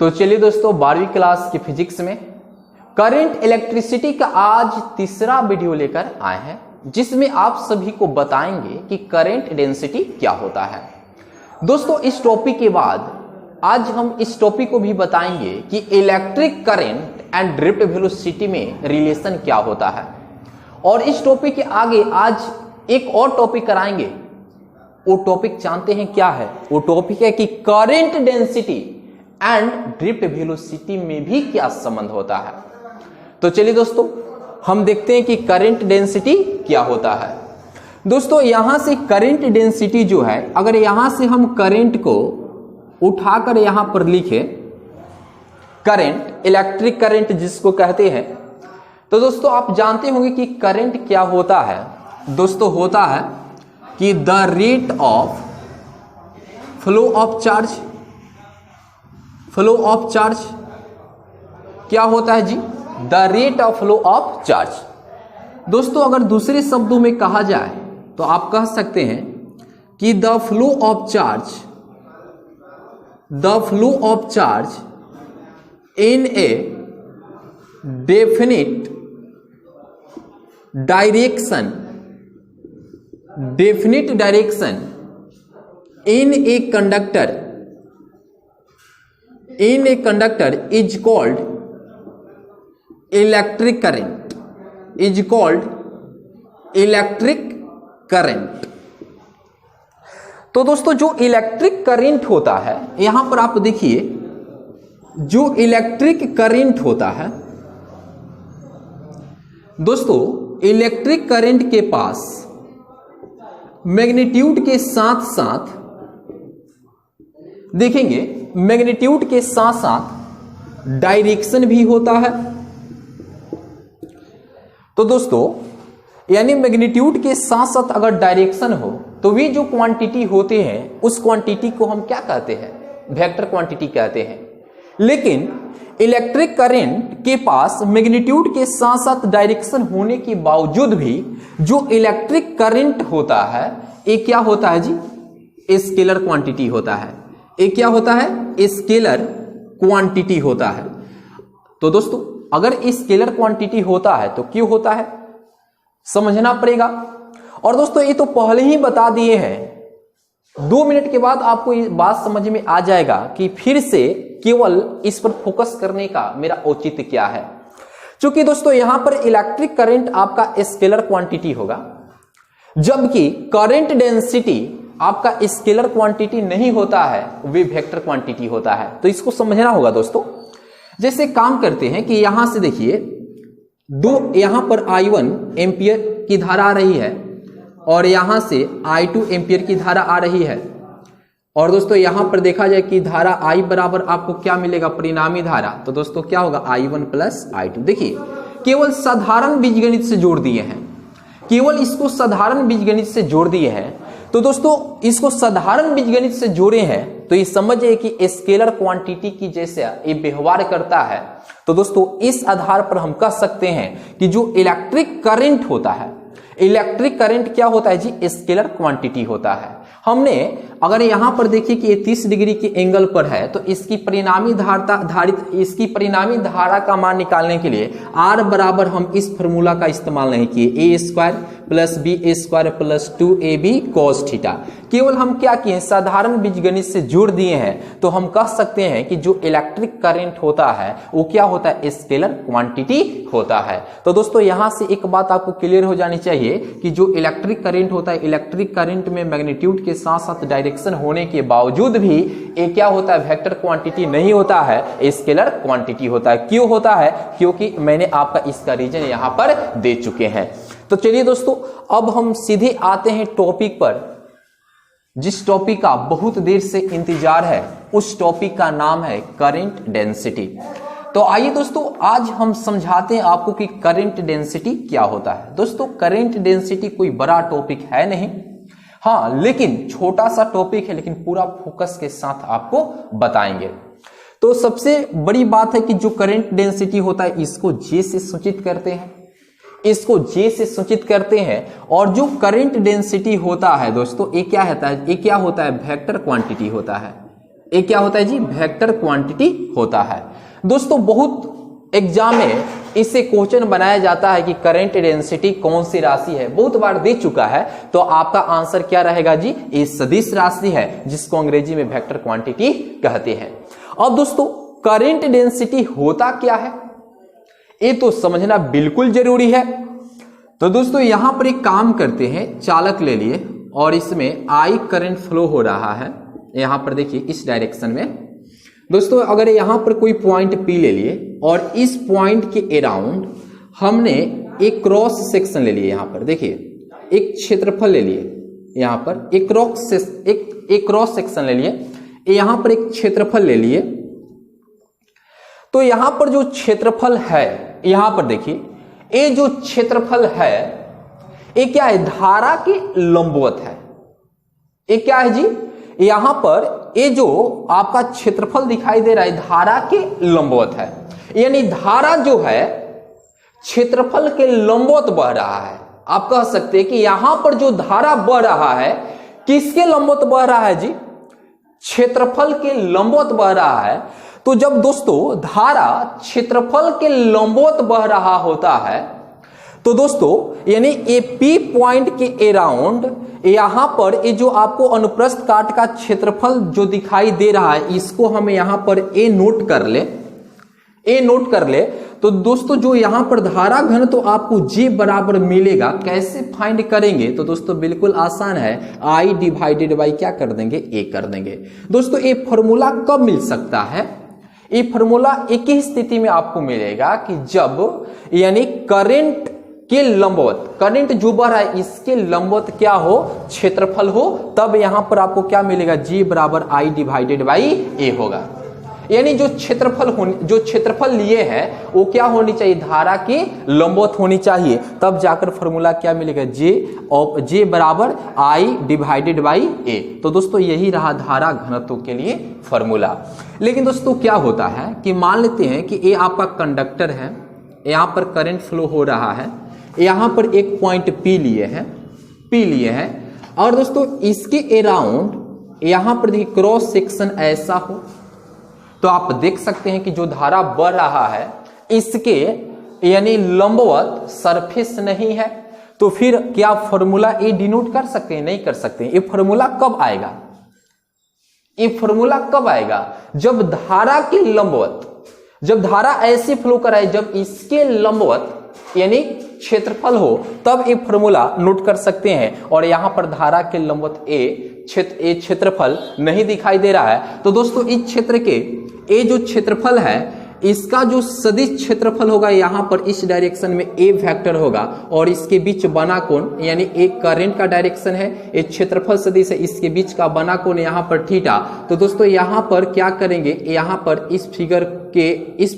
तो चलिए दोस्तों 12वीं क्लास की फिजिक्स में करंट इलेक्ट्रिसिटी का आज तीसरा वीडियो लेकर आए हैं, जिसमें आप सभी को बताएंगे कि करंट डेंसिटी क्या होता है। दोस्तों इस टॉपिक के बाद आज हम इस टॉपिक को भी बताएंगे कि electric current and drift velocity में रिलेशन क्या होता है। और इस टॉपिक के आगे आज एक और टॉपिक कराएंगे। वो टॉपिक जानते हैं क्या है? वो टॉपिक है कि current density and drift velocity में भी क्या संबंध होता है। तो चलिए दोस्तों हम देखते हैं कि करंट डेंसिटी क्या होता है। दोस्तों यहां से करंट डेंसिटी जो है, अगर यहां से हम करंट को उठाकर यहां पर लिखे करंट, इलेक्ट्रिक करंट जिसको कहते हैं, तो दोस्तों आप जानते होंगे कि करंट क्या होता है। दोस्तों होता है कि the rate of flow of charge, flow of charge क्या होता है जी? The rate of flow of charge. दोस्तों अगर दूसरे शब्दों में कहा जाए तो आप कह सकते हैं कि the flow of charge, the flow of charge in A definite direction, definite direction in a conductor is called electric current, is called electric current। तो दोस्तों जो इलेक्ट्रिक करंट होता है, यहां पर आप देखिए जो इलेक्ट्रिक करंट होता है, दोस्तों इलेक्ट्रिक करंट के पास मैग्नीट्यूड के साथ साथ देखेंगे, मैग्नीट्यूड के साथ साथ डायरेक्शन भी होता है। तो दोस्तों यानी मैग्नीट्यूड के साथ साथ अगर डायरेक्शन हो तो वे जो क्वांटिटी होते हैं उस क्वांटिटी को हम क्या कहते हैं? वेक्टर क्वांटिटी कहते हैं। लेकिन इलेक्ट्रिक करंट के पास मैग्नीट्यूड के साथ साथ डायरेक्शन होने के बावजूद भी जो इलेक्ट्रिक करंट होता है ये क्या होता है जी? स्केलर क्वांटिटी होता है। ये क्या होता है? स्केलर क्वांटिटी होता है। तो दोस्तों अगर स्केलर क्वांटिटी होता है तो क्यों होता है समझना पड़ेगा। और दोस्तों ये तो पहले ही बता दिए हैं, 2 मिनट के बाद आपको ये बात समझ में आ जाएगा कि फिर से केवल इस पर फोकस करने का मेरा औचित्य क्या है। क्योंकि दोस्तों यहां पर इलेक्ट्रिक करंट आपका स्केलर क्वांटिटी होगा, जबकि करंट डेंसिटी आपका स्केलर क्वांटिटी नहीं होता है, वे वेक्टर क्वांटिटी होता है। तो इसको समझना होगा दोस्तों। जैसे काम करते हैं कि यहां से देखिए यहां पर I1 एंपियर की धारा आ रही है और यहां से I2 एंपियर की धारा आ रही है। और दोस्तों यहां पर देखा जाए कि धारा I बराबर आपको क्या मिलेगा? परिणामी धारा। तो दोस्तों क्या होगा? I1 plus I2। देखिए केवल साधारण बीजगणित से जोड़ दिए हैं, केवल इसको साधारण बीजगणित से जोड़ दिए हैं। तो दोस्तों इसको साधारण बीजगणित से जोड़े हैं तो ये समझिए कि स्केलर क्वांटिटी की जैसे ये व्यवहार करता है। तो दोस्तों इस आधार पर हम कह सकते हैं कि जो इलेक्ट्रिक करंट होता है, इलेक्ट्रिक करंट क्या होता है जी? स्केलर क्वांटिटी होता है। हमने अगर यहां पर देखिए कि ये 30 डिग्री के एंगल पर है तो इसकी परिणामी इसकी परिणामी धारा का मान निकालने के लिए R बराबर हम इस फॉर्मूला का इस्तेमाल नहीं किए, a square plus B square plus 2ab cos theta. केवल हम क्या किए? साधारण बीजगणित से जोड़ दिए हैं। तो हम कह सकते हैं कि जो इलेक्ट्रिक करंट होता है वो क्या होता है? स्केलर क्वांटिटी होता है। तो दोस्तों यहां से एक बात आपको क्लियर हो जानी चाहिए कि जो इलेक्ट्रिक करंट होता है, इलेक्ट्रिक करंट में मैग्नीट्यूड के साथ साथ डायरेक्शन होने के बावजूद भी ये क्या होता है? वेक्टर क्वांटिटी नहीं होता है, स्केलर क्वांटिटी होता है। क्यों होता है? क्योंकि मैंने आपका इसका रीजन यहां पर दे चुके हैं। तो चलिए दोस्तों अब हम सीधे आते हैं टॉपिक पर, जिस टॉपिक का बहुत देर से इंतजार है। उस टॉपिक का नाम है करंट डेंसिटी। तो आइए दोस्तों आज हम समझाते हैं आपको कि करंट डेंसिटी क्या होता है। दोस्तों करंट डेंसिटी कोई बड़ा टॉपिक है नहीं, हाँ लेकिन छोटा सा टॉपिक है, लेकिन पूरा फोकस के साथ आपको बताएंगे। तो सबसे बड़ी बात है कि जो करंट डेंसिटी होता है इसको J से सूचित करते हैं, इसको J से सूचित करते हैं। और जो करंट डेंसिटी होता है दोस्तों ये क्या होता है? ये क्या होता है? वेक्टर क्वांटिटी होता है। ये क्या होता है जी, वेक्टर क्वांटिटी होता है। दोस्तों बहुत एग्जाम में इससे क्वेश्चन बनाया जाता है कि करंट डेंसिटी कौन सी राशि है, बहुत बार दे चुका है, तो आपका आंसर क्या रहेगा जी, ये सदिश राशि है जिसको अंग्रेजी में वेक्टर क्वांटिटी कहते हैं। अब दोस्तों करंट डेंसिटी होता क्या है ये तो समझना बिल्कुल जरूरी है। तो दोस्तों यहां पर एक काम करते हैं, चालक ले लिए और इसमें आई करंट फ्लो हो रहा है, यहां पर देखिए इस डायरेक्शन में। दोस्तों अगर यहां पर कोई पॉइंट पी ले लिए और इस पॉइंट के अराउंड हमने एक क्रॉस सेक्शन ले लिए, यहां पर देखिए एक क्षेत्रफल ले लिए, यहां पर एक क्रॉस सेक्शन ले लिए, यहां पर एक क्षेत्रफल ले लिए। तो यहां पर जो क्षेत्रफल है, यहां पर देखिए ये जो क्षेत्रफल है ये क्या है, धारा के लंबवत है। ये क्या है जी, यहां पर ये जो आपका क्षेत्रफल दिखाई दे रहा है धारा के लंबवत है, यानी धारा जो है क्षेत्रफल के लंबवत बह रहा है। आप कह सकते हैं कि यहां पर जो धारा बह रहा है किसके लंबवत बह रहा है जी, क्षेत्रफल के लंबवत बह रहा है। तो जब दोस्तों धारा क्षेत्रफल के लंबवत बह रहा होता है तो दोस्तों यानी ए पी पॉइंट के अराउंड यहां पर ये जो आपको अनुप्रस्थ काट का क्षेत्रफल जो दिखाई दे रहा है इसको हम यहां पर ए नोट कर ले। तो दोस्तों जो यहां पर धारा घन तो आपको जी बराबर मिलेगा, कैसे फाइंड करेंगे, तो दोस्तों बिल्कुल आसान है, आई डिवाइडेड बाई क्या कर देंगे, ए कर देंगे। दोस्तों ये फॉर्मूला कब मिल सकता है, ये फॉर्मूला एक ही स्थिति में आपको मिलेगा कि जब यानी करंट के लंबवत, करंट जो बह रहा है इसके लंबवत क्या हो, क्षेत्रफल हो, तब यहां पर आपको क्या मिलेगा, जी बराबर आई डिवाइडेड बाई ए होगा। यानी जो क्षेत्रफल लिए हैं वो क्या होनी चाहिए, धारा की लंबवत होनी चाहिए, तब जाकर फॉर्मूला क्या मिलेगा, जे बराबर आई डिवाइडेड बाई ए। तो दोस्तों यही रहा धारा घनत्व के लिए फॉर्मूला। लेकिन दोस्तों क्या होता है कि मान लेते हैं कि ये आपका कंडक्टर है, यहां पर करंट फ्लो हो रहा है, यहां पर एक पॉइंट पी लिए हैं और दोस्तों इसके अराउंड यहां पर देखिए क्रॉस सेक्शन ऐसा हो, तो आप देख सकते हैं कि जो धारा बह रहा है इसके यानी लंबवत सरफेस नहीं है। तो फिर क्या फॉर्मूला ए डिनोट कर सकते हैं, नहीं कर सकते हैं। ये फॉर्मूला कब आएगा, ये फॉर्मूला कब आएगा, जब धारा के लंबवत, जब धारा ऐसे फ्लो कराए, जब इसके लंबवत यानी क्षेत्रफल हो, तब ये फॉर्मूला नोट कर सकते हैं। और यहां पर धारा के लंबवत क्षेत्रफल नहीं दिखाई दे रहा है, तो दोस्तों इस क्षेत्र के ये जो क्षेत्रफल है इसका जो सदिश क्षेत्रफल होगा यहां पर इस डायरेक्शन में ए वेक्टर होगा और इसके बीच बना कोण यानी एक करंट का डायरेक्शन है, एक क्षेत्रफल सदिश है, इसके बीच का बना कोण यहां पर थीटा। तो दोस्तों यहां पर क्या करेंगे, यहां पर इस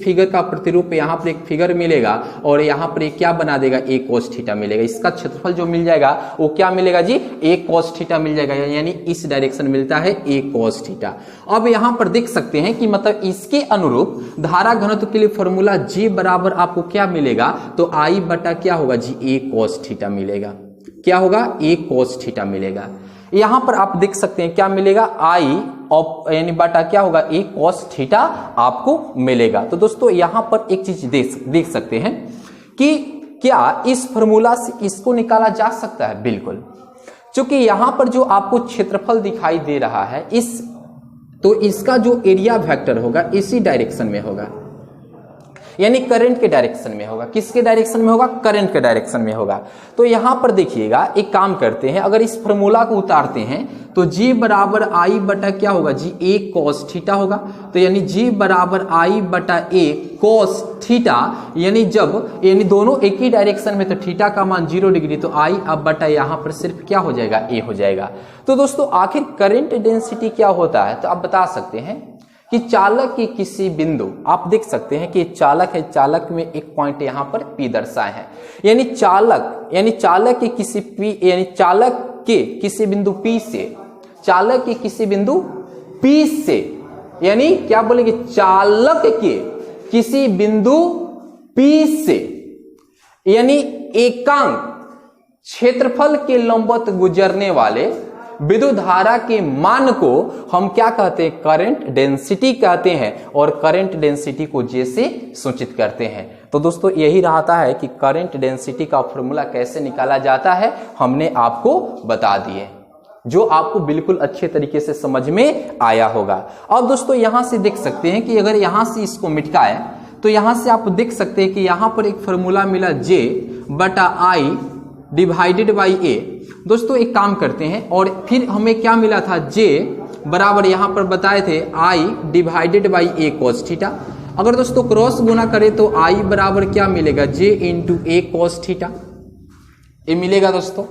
फिगर का प्रतिरूप यहां पर एक फिगर मिलेगा और यहां पर क्या बना देगा, ए cos थीटा मिलेगा। इसका क्षेत्रफल जो मिल जाएगा वो क्या मिलेगा जी, ए cos थीटा मिल जाएगा, यानी इस डायरेक्शन मिलता है ए cos थीटा। अब यहां पर देख सकते हैं कि मतलब इसके अनुरूप धारा घनत्व के लिए फॉर्मूला जी बराबर आपको क्या मिलेगा, तो आई बटा क्या होगा जी, ए cos थीटा मिलेगा। क्या होगा, ए cos थीटा मिलेगा। यहां पर आप देख सकते हैं क्या मिलेगा, आई ऑफ यानी बटा क्या होगा, ए cos थीटा आपको मिलेगा। तो दोस्तों यहां पर एक चीज देख सकते हैं कि क्या इस फॉर्मूला से इसको निकाला जा सकता है, बिल्कुल। क्योंकि यहां पर जो आपको क्षेत्रफल दिखाई दे रहा है तो इसका जो एरिया वेक्टर होगा इसी डायरेक्शन में होगा, यानी करंट के डायरेक्शन में होगा। किसके डायरेक्शन में होगा, करंट के डायरेक्शन में होगा। तो यहां पर देखिएगा एक काम करते हैं, अगर इस फॉर्मूला को उतारते हैं तो जी बराबर आई बटा क्या होगा जी, ए cos थीटा होगा। तो यानी जी बराबर आई बटा ए cos थीटा, यानी यानी दोनों एक ही डायरेक्शन में, तो थीटा का मान 0 डिग्री, तो आई अब बटा यहां पर सिर्फ क्या हो जाएगा, ए हो जाएगा। तो दोस्तों आखिर करंट डेंसिटी क्या होता है, तो आप बता सकते हैं कि चालक के किसी बिंदु, आप देख सकते हैं कि चालक है, चालक में एक पॉइंट यहां पर P दर्शाए हैं, यानी चालक के किसी P यानी चालक के किसी बिंदु P से, चालक के किसी बिंदु P से, यानी क्या बोलेंगे, चालक के किसी बिंदु P से यानी एकांक क्षेत्रफल के लंबवत गुजरने वाले विद्युत धारा के मान को हम क्या कहते हैं, करंट डेंसिटी कहते हैं, और करंट डेंसिटी को J से सूचित करते हैं। तो दोस्तों यही रहता है कि करंट डेंसिटी का फॉर्मूला कैसे निकाला जाता है, हमने आपको बता दिए, जो आपको बिल्कुल अच्छे तरीके से समझ में आया होगा। अब दोस्तों यहां से देख सकते हैं कि अगर यहां से इसको मिटाए तो यहां से आप देख सकते हैं कि यहां पर एक फॉर्मूला मिला J बटा I डिवाइडेड बाई A। दोस्तों एक काम करते हैं, और फिर हमें क्या मिला था, J बराबर यहां पर बताए थे I divided by A cos theta. अगर दोस्तों क्रॉस गुना करें तो I बराबर क्या मिलेगा, J into A cos theta, ये मिलेगा दोस्तों।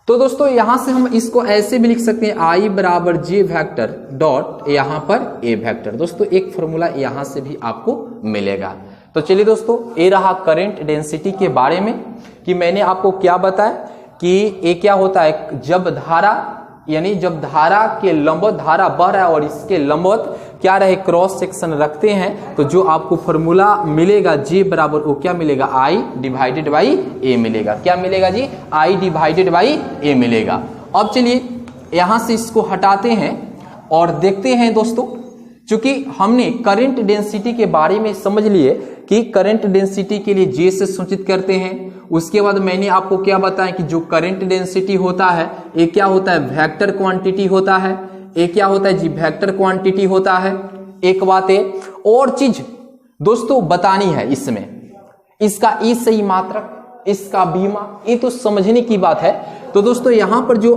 तो दोस्तों यहां से हम इसको ऐसे भी लिख सकते हैं, I बराबर J वेक्टर डॉट यहां पर A वेक्टर। दोस्तों एक फॉर्मूला यहां से भी आपको मिलेगा। तो चलिए दोस्तों, ये रहा करंट डेंसिटी के बारे में कि मैंने आपको क्या बताया कि ये क्या होता है, जब धारा यानी जब धारा के लंबवत धारा बह रहा है और इसके लंबवत क्या रहे, क्रॉस सेक्शन रखते हैं, तो जो आपको फॉर्मूला मिलेगा J बराबर वो क्या मिलेगा, I डिवाइडेड बाई A मिलेगा। क्या मिलेगा जी, I डिवाइडेड बाई A मिलेगा। अब चलिए यहां से इसको हटाते हैं और देखते हैं दोस्तों, चूंकि हमने करंट डेंसिटी के बारे में समझ लिए कि करंट डेंसिटी के लिए J से सूचित करते हैं। उसके बाद मैंने आपको क्या बताया कि जो करंट डेंसिटी होता है ये क्या होता है, वेक्टर क्वांटिटी होता है। ये क्या होता है जी, वेक्टर क्वांटिटी होता है। एक बात है और चीज दोस्तों बतानी है इसमें, इसका ई सही मात्रक, इसका बीमा, ये तो समझने की बात है। तो दोस्तों यहां पर जो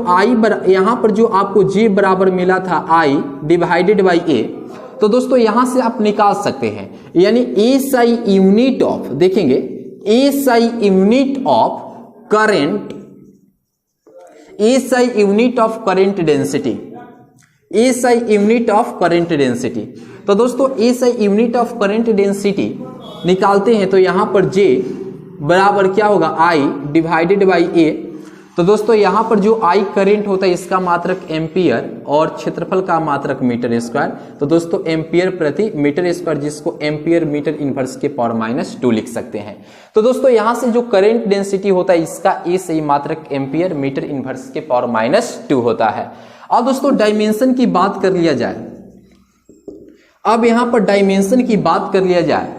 यहां पर जो आपको J बराबर मिला था I डिवाइडेड बाई A, तो दोस्तों यहां से आप निकाल सकते हैं, यानी SI यूनिट ऑफ, देखेंगे SI unit of current, SI unit of current density, SI unit of current density. तो दोस्तों SI unit of current density निकालते हैं तो यहां पर J बराबर क्या होगा, I डिवाइडेड बाई A। तो दोस्तों यहां पर जो I करंट होता है इसका मात्रक एम्पियर और क्षेत्रफल का मात्रक मीटर स्क्वायर। तो दोस्तों एम्पियर प्रति मीटर स्क्वायर, जिसको एम्पियर मीटर इनवर्स के पावर -2 लिख सकते हैं। तो दोस्तों यहां से जो करंट डेंसिटी होता है इसका ए सही मात्रक एम्पियर मीटर इनवर्स के पावर -2 होता है। अब दोस्तों डायमेंशन की बात कर लिया जाए, अब यहां पर डायमेंशन की बात कर लिया जाए,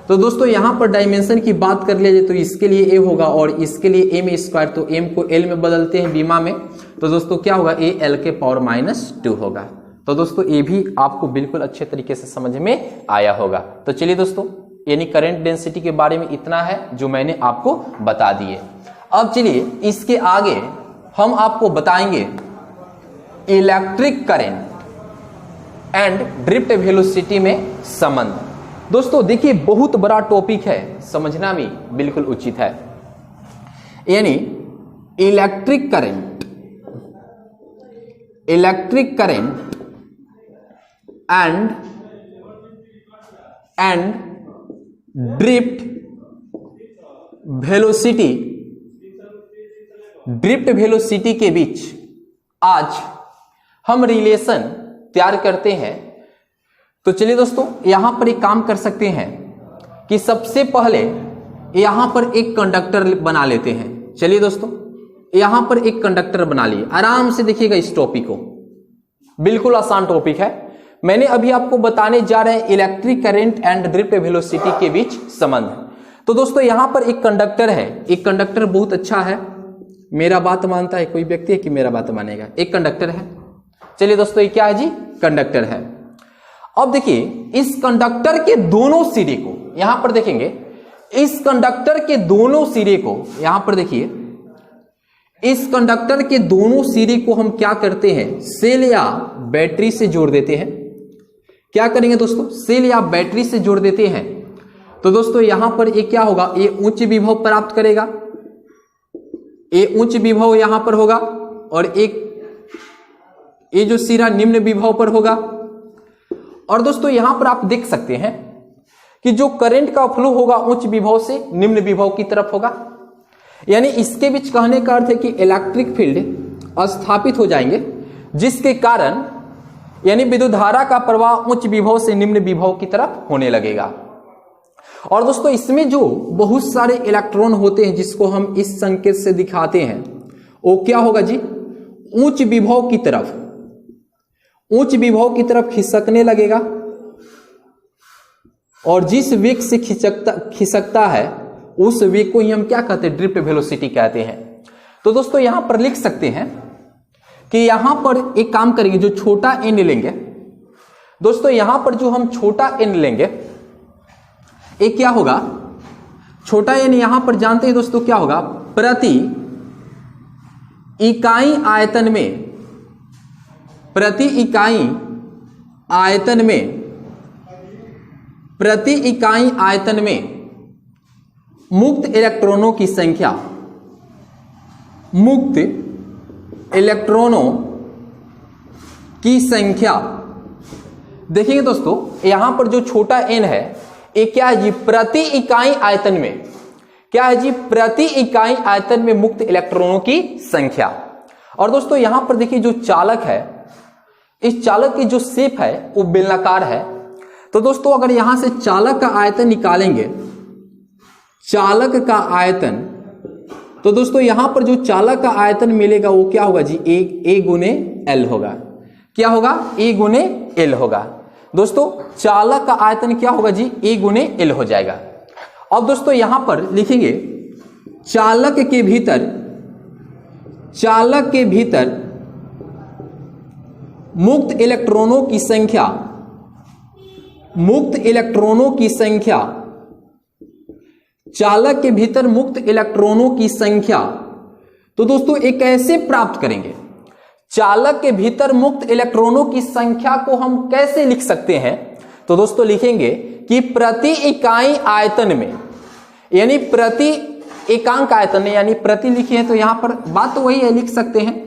तो दोस्तों यहां पर डायमेंशन की बात कर लिया जाए तो इसके लिए a होगा और इसके लिए m स्क्वायर, तो m को l में बदलते हैं बीमा में, तो दोस्तों क्या होगा, a l के पावर -2 होगा। तो दोस्तों ये भी आपको बिल्कुल अच्छे तरीके से समझ में आया होगा। तो चलिए दोस्तों, यानी करंट डेंसिटी के बारे में इतना है जो मैंने आपको बता दिए। अब चलिए इसके आगे हम आपको बताएंगे electric current and drift velocity में संबंध। दोस्तों देखिए बहुत बड़ा टॉपिक है, समझना भी बिल्कुल उचित है। यानी electric current and drift velocity के बीच आज हम रिलेशन तैयार करते हैं। तो चलिए दोस्तों यहां पर एक काम कर सकते हैं कि सबसे पहले यहां पर एक कंडक्टर बना लेते हैं। चलिए दोस्तों यहां पर एक कंडक्टर बना लिए, आराम से देखिएगा इस टॉपिक को, बिल्कुल आसान टॉपिक है। मैंने अभी आपको बताने जा रहे हैं electric current and drift velocity के बीच संबंध। तो दोस्तों यहां पर एक कंडक्टर है, एक कंडक्टर बहुत अच्छा है, मेरा बात मानता है कोई व्यक्ति है कि मेरा बात मानेगा, एक कंडक्टर है। चलिए दोस्तों ये क्या है जी, कंडक्टर है। अब देखिए इस कंडक्टर के दोनों सिरे को यहां पर देखेंगे, इस कंडक्टर के दोनों सिरे को यहां पर देखिए, इस कंडक्टर के दोनों सिरे को हम क्या करते हैं, सेल या बैटरी से जोड़ देते हैं। क्या करेंगे दोस्तों, सेल या बैटरी से जोड़ देते हैं। तो दोस्तों यहां पर ये क्या होगा, ये उच्च विभव प्राप्त करेगा, ये उच्च विभव यहां पर होगा और एक ये जो सिरा निम्न विभव पर होगा। और दोस्तों यहां पर आप देख सकते हैं कि जो करंट का फ्लो होगा उच्च विभव से निम्न विभव की तरफ होगा। यानी इसके बीच कहने का अर्थ है कि इलेक्ट्रिक फील्ड स्थापित हो जाएंगे, जिसके कारण यानी विद्युत धारा का प्रवाह उच्च विभव से निम्न विभव की तरफ होने लगेगा। और दोस्तों इसमें जो बहुत सारे इलेक्ट्रॉन होते हैं जिसको हम इस संकेत से दिखाते हैं, वो क्या होगा जी, उच्च विभव की तरफ खिसकने लगेगा, और जिस वेग से खिसकता है उस वेग को ही हम क्या कहते हैं, ड्रिफ्ट वेलोसिटी कहते हैं। तो दोस्तों यहां पर लिख सकते हैं कि यहां पर एक काम करेंगे, जो छोटा एन लेंगे दोस्तों, यहां पर जो हम छोटा एन लेंगे, एक क्या होगा, छोटा एन यहां पर जानते हैं दोस्तों क्या होगा, प्रति इकाई आयतन में मुक्त इलेक्ट्रॉनों की संख्या देखिए दोस्तों, यहां पर जो छोटा एन है ये क्या है जी, प्रति इकाई आयतन में क्या है जी, प्रति इकाई आयतन में मुक्त इलेक्ट्रॉनों की संख्या। और दोस्तों यहां पर देखिए जो चालक है, इस चालक की जो शेप है वो बेलनाकार है। तो दोस्तों अगर यहां से चालक का आयतन निकालेंगे, चालक का आयतन, तो दोस्तों यहां पर जो चालक का आयतन मिलेगा वो क्या होगा जी, ए गुने एल होगा। क्या होगा, ए गुने एल होगा। दोस्तों चालक का आयतन क्या होगा जी, ए गुने एल हो जाएगा। अब दोस्तों यहां पर लिखेंगे चालक के भीतर मुक्त इलेक्ट्रॉनों की संख्या, चालक के भीतर मुक्त इलेक्ट्रॉनों की संख्या। तो दोस्तों एक कैसे प्राप्त करेंगे, चालक के भीतर मुक्त इलेक्ट्रॉनों की संख्या को हम कैसे लिख सकते हैं। तो दोस्तों लिखेंगे कि प्रति इकाई आयतन में, यानी प्रति एकांक आयतन में, यानी प्रति लिखे हैं तो यहां पर बात तो वही है, लिख सकते हैं,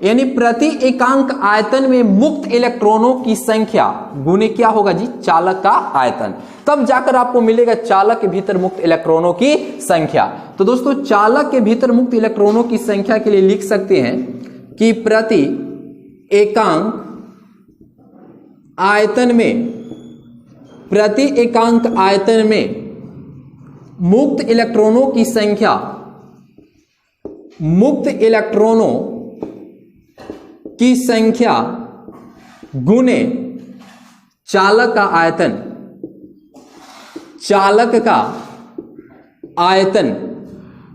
यानी प्रति एकांक आयतन में मुक्त इलेक्ट्रॉनों की संख्या गुने क्या होगा जी, चालक का आयतन। तब जाकर आपको मिलेगा चालक के भीतर मुक्त इलेक्ट्रॉनों की संख्या। तो दोस्तों चालक के भीतर मुक्त इलेक्ट्रॉनों की संख्या के लिए लिख सकते हैं कि प्रति एकांक आयतन में मुक्त इलेक्ट्रॉनों की संख्या गुने चालक का आयतन।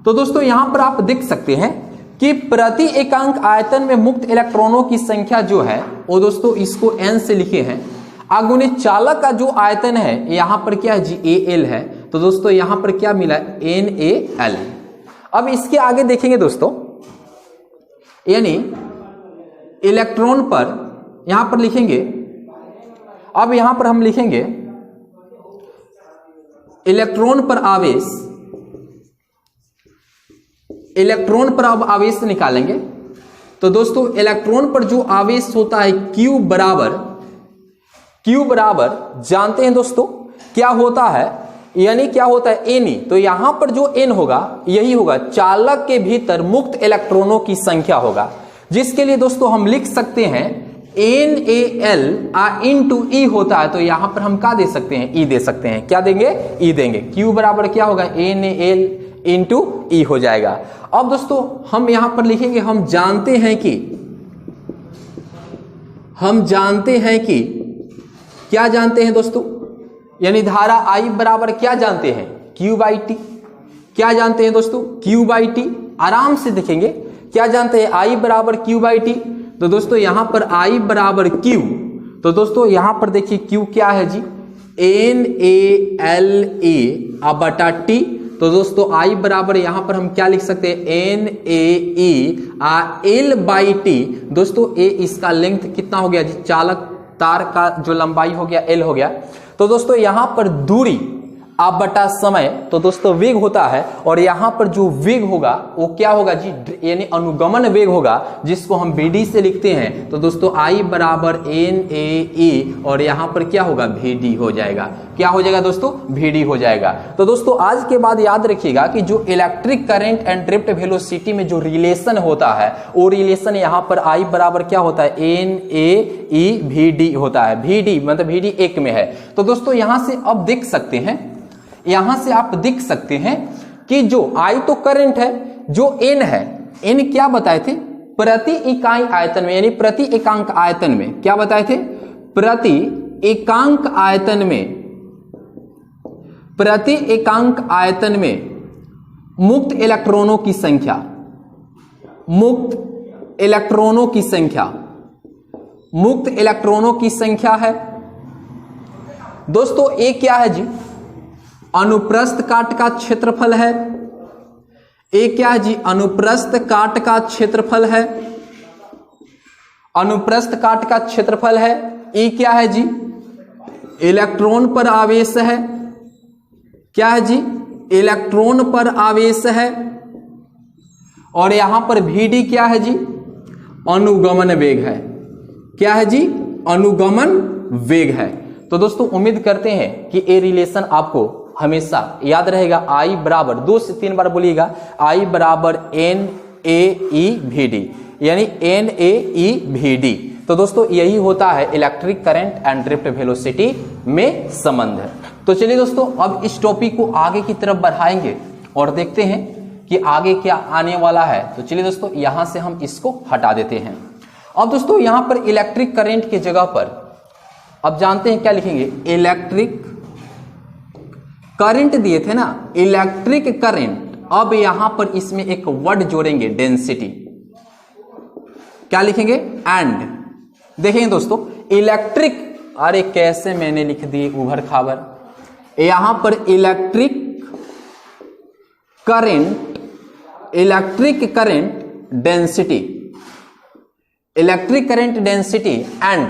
तो दोस्तों यहां पर आप देख सकते हैं कि प्रति एकांक आयतन में मुक्त इलेक्ट्रॉनों की संख्या जो है वो दोस्तों इसको n से लिखे हैं, आगुने चालक का जो आयतन है यहां पर क्या है जी, AL है। तो दोस्तों यहां पर क्या मिला, NaL। अब इसके आगे देखेंगे दोस्तों, यानी इलेक्ट्रॉन पर यहां पर लिखेंगे, अब यहां पर हम लिखेंगे इलेक्ट्रॉन पर आवेश, इलेक्ट्रॉन पर अब आवेश निकालेंगे। तो दोस्तों इलेक्ट्रॉन पर जो आवेश होता है Q बराबर जानते हैं दोस्तों क्या होता है, यानी क्या होता है Ne। तो यहां पर जो N होगा यही होगा चालक के भीतर मुक्त इलेक्ट्रॉनों की संख्या होगा, जिसके लिए दोस्तों हम लिख सकते हैं NaL इंटू E होता है। तो यहां पर हम क्या दे सकते हैं, E दे सकते हैं। क्या देंगे, E देंगे। Q बराबर क्या होगा, NaL इंटू E हो जाएगा। अब दोस्तों हम यहां पर लिखेंगे, हम जानते हैं कि क्या जानते हैं दोस्तों, यानी धारा I बराबर क्या जानते हैं, Q/T। क्या जानते हैं दोस्तों, Q/T। आराम से देखेंगे क्या जानते हैं, I बराबर Q/T। तो दोस्तों यहां पर I बराबर Q, तो दोस्तों यहां पर देखिए Q क्या है जी, NaLA/T। तो दोस्तों I बराबर यहां पर हम क्या लिख सकते हैं, NaEL/T। दोस्तों A इसका लेंथ कितना हो गया जी, चालक तार का जो लंबाई हो गया L हो गया। तो दोस्तों यहां पर दूरी आप बटा समय, तो दोस्तों वेग होता है, और यहां पर जो वेग होगा वो क्या होगा जी, यानी अनुगमन वेग होगा, जिसको हम BD से लिखते हैं। तो दोस्तों I बराबर NaE और यहां पर क्या होगा, VD हो जाएगा। क्या हो जाएगा दोस्तों, VD हो जाएगा। तो दोस्तों आज के बाद याद रखिएगा कि जो electric current and drift velocity में जो रिलेशन होता है वो रिलेशन यहां पर I बराबर क्या होता है, NaE/VD होता है। VD मतलब VD एक में है। तो दोस्तों यहां से अब देख सकते हैं, यहां से आप देख सकते हैं कि जो I तो करंट है, जो N है, N क्या बताए थे, प्रति इकाई आयतन में, यानी प्रति एकांक आयतन में क्या बताए थे, प्रति एकांक आयतन में, प्रति एकांक आयतन में मुक्त इलेक्ट्रॉनों की संख्या, मुक्त इलेक्ट्रॉनों की संख्या, मुक्त इलेक्ट्रॉनों की संख्या है दोस्तों ये क्या है जी, अनुप्रस्थ काट का क्षेत्रफल है। ये क्या है जी, अनुप्रस्थ काट का क्षेत्रफल है, अनुप्रस्थ काट का क्षेत्रफल है। ये क्या है जी, इलेक्ट्रॉन पर आवेश है, क्या है जी, इलेक्ट्रॉन पर आवेश है। और यहां पर Vd क्या है जी, अनुगमन वेग है, क्या है जी, अनुगमन वेग है। तो दोस्तों उम्मीद करते हैं कि ये रिलेशन आपको हमेशा याद रहेगा। I बराबर 2 से 3 बार बोलिएगा, I बराबर NaE/Vd, यानी NaE/Vd। तो दोस्तों यही होता है electric current and drift velocity में संबंध। तो चलिए दोस्तों अब इस टॉपिक को आगे की तरफ बढ़ाएंगे और देखते हैं कि आगे क्या आने वाला है। तो चलिए दोस्तों यहां से हम इसको हटा देते हैं। अब दोस्तों यहां पर इलेक्ट्रिक करंट की जगह पर अब जानते हैं क्या लिखेंगे, इलेक्ट्रिक करंट दिए थे ना, इलेक्ट्रिक करंट। अब यहां पर इसमें एक वर्ड जोड़ेंगे, डेंसिटी। क्या लिखेंगे, एंड। देखेंगे दोस्तों इलेक्ट्रिक, अरे कैसे मैंने लिख दिए उभर खाबर, यहां पर electric current, electric current density, electric current density and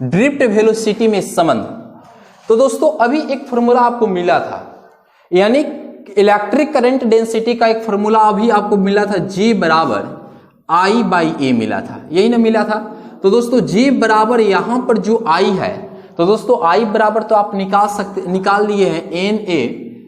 drift velocity में संबंध। तो दोस्तों अभी एक फॉर्मूला आपको मिला था, यानी इलेक्ट्रिक करंट डेंसिटी का एक फॉर्मूला अभी आपको मिला था, G बराबर I/A मिला था, यही ना मिला था। तो दोस्तों G बराबर यहां पर जो I है, तो दोस्तों I बराबर तो आप निकाल लिए हैं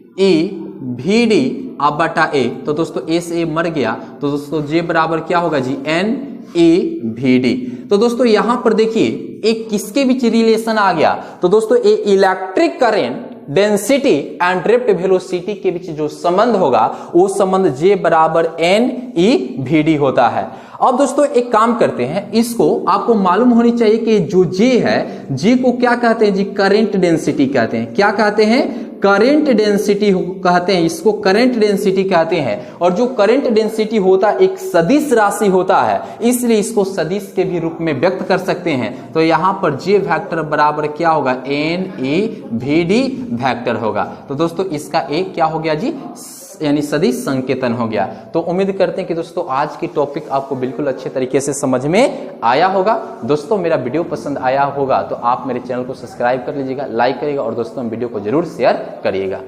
NaE/Vd आप बटा A। तो दोस्तों A से A मर गया, तो दोस्तों J बराबर क्या होगा जी, NaE/Vd। तो दोस्तों यहां पर देखिए एक किसके बीच रिलेशन आ गया, तो दोस्तों ये electric current density and drift velocity के बीच जो संबंध होगा वो संबंध J बराबर NaE/Vd होता है। अब दोस्तों एक काम करते हैं, इसको आपको मालूम होनी चाहिए कि जो J है, J को क्या कहते हैं जी, करंट डेंसिटी कहते हैं। क्या कहते हैं, करंट डेंसिटी कहते हैं, इसको करंट डेंसिटी कहते हैं। और जो करंट डेंसिटी होता है एक सदिश राशि होता है, इसलिए इसको सदिश के भी रूप में व्यक्त कर सकते हैं। तो यहां पर J वेक्टर बराबर क्या होगा, NaE/Vd वेक्टर होगा। तो दोस्तों इसका एक क्या हो गया जी, यानी सदिश संकेतन हो गया। तो उम्मीद करते हैं कि दोस्तों आज की टॉपिक आपको बिल्कुल अच्छे तरीके से समझ में आया होगा। दोस्तों मेरा वीडियो पसंद आया होगा तो आप मेरे चैनल को सब्सक्राइब कर लीजिएगा, लाइक करिएगा और दोस्तों वीडियो को जरूर शेयर करिएगा।